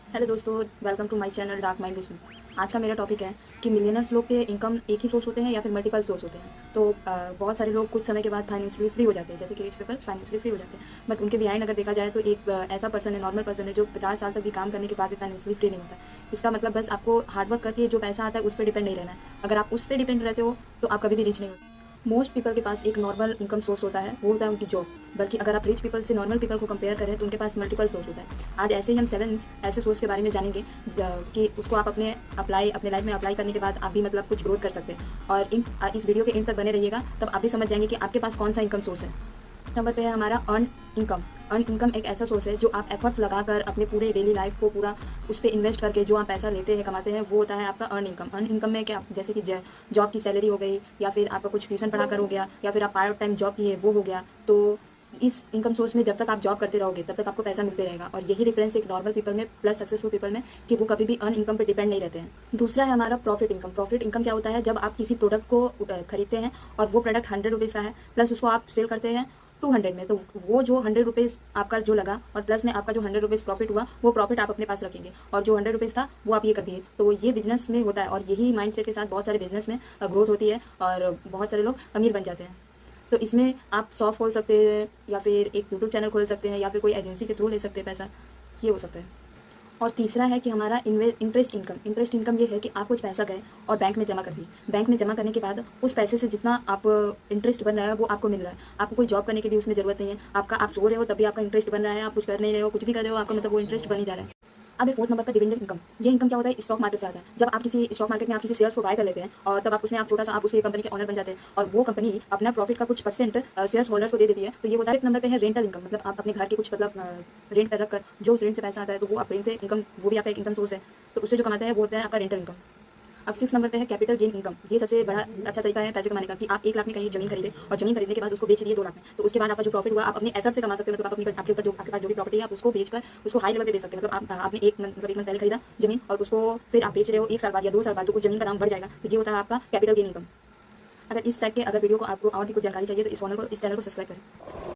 Hello दोस्तों, welcome to my channel dark mind wism. आज का मेरा टॉपिक है कि मिलियनर्स लोग के इनकम एक ही सोर्स होते हैं या फिर मल्टीपल सोर्स होते हैं। तो बहुत सारे लोग कुछ समय के बाद फाइनेंशियली फ्री हो जाते हैं, जैसे कि रिच पीपल फाइनेंशियली फ्री हो जाते हैं। बट उनके बिहाइंड अगर देखा जाए तो एक ऐसा पर्सन है, नॉर्मल पर्सन है, जो 50 साल तक भी काम करने के बाद भी फाइनेंशियली फ्री नहीं होता। इसका मतलब बस आपको हार्डवर्क करके जो पैसा आता है उस पर डिपेंड नहीं रहना है। अगर आप उस पर डिपेंड रहते हो तो आप कभी भी रिच नहीं हो। मोस्ट पीपल के पास एक नॉर्मल इनकम सोर्स होता है, वो होता है उनकी जॉब। बल्कि अगर आप रिच पीपल से नॉर्मल पीपल को कंपेयर करें तो उनके पास मल्टीपल सोर्स होता है। आज ऐसे ही हम 7 ऐसे सोर्स के बारे में जानेंगे कि उसको आप अपने लाइफ में अप्लाई करने के बाद आप भी मतलब कुछ ग्रोथ कर सकते हैं। और इस वीडियो के एंड तक बने रहिएगा, तब आप भी समझ जाएंगे कि आपके पास कौन सा इनकम सोर्स है। नंबर पे है हमारा अर्न इनकम। अर्न इनकम एक ऐसा सोर्स है जो आप एफर्ट्स लगाकर अपने पूरे डेली लाइफ को पूरा उस पर इन्वेस्ट करके जो आप पैसा लेते हैं, कमाते हैं, वो होता है आपका अर्न इनकम। अर्न इनकम में क्या, जैसे कि जॉब की सैलरी हो गई, या फिर आपका कुछ ट्यूशन पढ़ाकर हो गया, या फिर आप पार्ट टाइम जॉब किए वो हो गया। तो इस इनकम सोर्स में जब तक आप जॉब करते रहोगे तब तक आपको पैसा मिलते रहेगा। और यही डिफरेंस एक नॉर्मल पीपल में प्लस सक्सेसफुल पीपल में, कि वो कभी भी अर्न इनकम पे डिपेंड नहीं रहते हैं। दूसरा है हमारा प्रॉफिट इनकम। प्रॉफिट इनकम क्या होता है, जब आप किसी प्रोडक्ट को खरीदते हैं और वो प्रोडक्ट 100 रुपीज़ का है, प्लस उसको आप सेल करते हैं 200 में, तो वो जो 100 रुपीज़ आपका जो लगा और प्लस में आपका जो 100 रुपीज़ प्रॉफिट हुआ, वो प्रॉफिट आप अपने पास रखेंगे। और जो 100 रुपीज़ था वो आप ये कर दिए। तो ये बिजनेस में होता है, और यही माइंडसेट के साथ बहुत सारे बिजनेस में ग्रोथ होती है और बहुत सारे लोग अमीर बन जाते हैं। तो इसमें आप शॉप खोल सकते हैं, या फिर एक यूट्यूब चैनल खोल सकते हैं, या फिर कोई एजेंसी के थ्रू ले सकते हैं पैसा, ये हो सकता है। और तीसरा है कि हमारा इंटरेस्ट इनकम। इंटरेस्ट इनकम ये है कि आप कुछ पैसा गए और बैंक में जमा कर दी। बैंक में जमा करने के बाद उस पैसे से जितना आप इंटरेस्ट बन रहा है वो आपको मिल रहा है। आपको कोई जॉब करने की भी उसमें जरूरत नहीं है। आप सो रहे हो तभी आपका इंटरेस्ट बन रहा है, आप कुछ कर नहीं रहे हो, कुछ भी कर रहे हो, आपका मतलब वो इंटरेस्ट बन ही जा रहा है। अब 4th नंबर पर डिविडेंड इनकम। ये इनकम क्या होता है, स्टॉक मार्केट से आता है। जब आप किसी स्टॉक मार्केट में आप किसी शेयर्स को बाय कर लेते हैं और तब आप उसमें आप छोटा सा आप उसकी कंपनी के ऑनर बन जाते हैं, और वो कंपनी अपना प्रॉफिट का कुछ परसेंट शेयर्स होल्डर्स को दे देती है। तो ये होता है। 5th नंबर पे है रेंटल इनकम। मतलब आप अपने घर के कुछ मतलब रेंट पर रखकर जो उस रेंट से पैसा आता है, तो वो आप रेंट से इनकम, वो भी आपका एक इनकम सोर्स है। तो उससे जो कमाते हैं वो होता है आपका रेंटल इनकम। अब 6 नंबर पे है कैपिटल गेन इनकम। ये सबसे बड़ा अच्छा तरीका है पैसे कमाने का, कि आप 1 लाख में कहीं जमीन खरीदे और जमीन खरीदने के बाद उसको बेच दिए 2 लाख में। तो उसके बाद आपका जो प्रॉफिट हुआ आप अपने एसेट से कमा सकते हैं। मतलब आप अपनी आपके ऊपर जो आपके पास जो भी प्रॉपर्टी है आप उसको बेचकर उसको हाई लेवल पे बेच सकते हैं। मतलब आपने एक मंथ पहले खरीदा जमीन और उसको फिर आप बेच रहे हो 1 साल बाद या 2 साल बाद, तो उस जमीन का दाम बढ़ जाएगा। तो ये होता है आपका कैपिटल गेन इनकम। अगर इस टाइप के वीडियो को आपको और भी कुछ जानकारी चाहिए तो इस चैनल को सब्सक्राइब करें।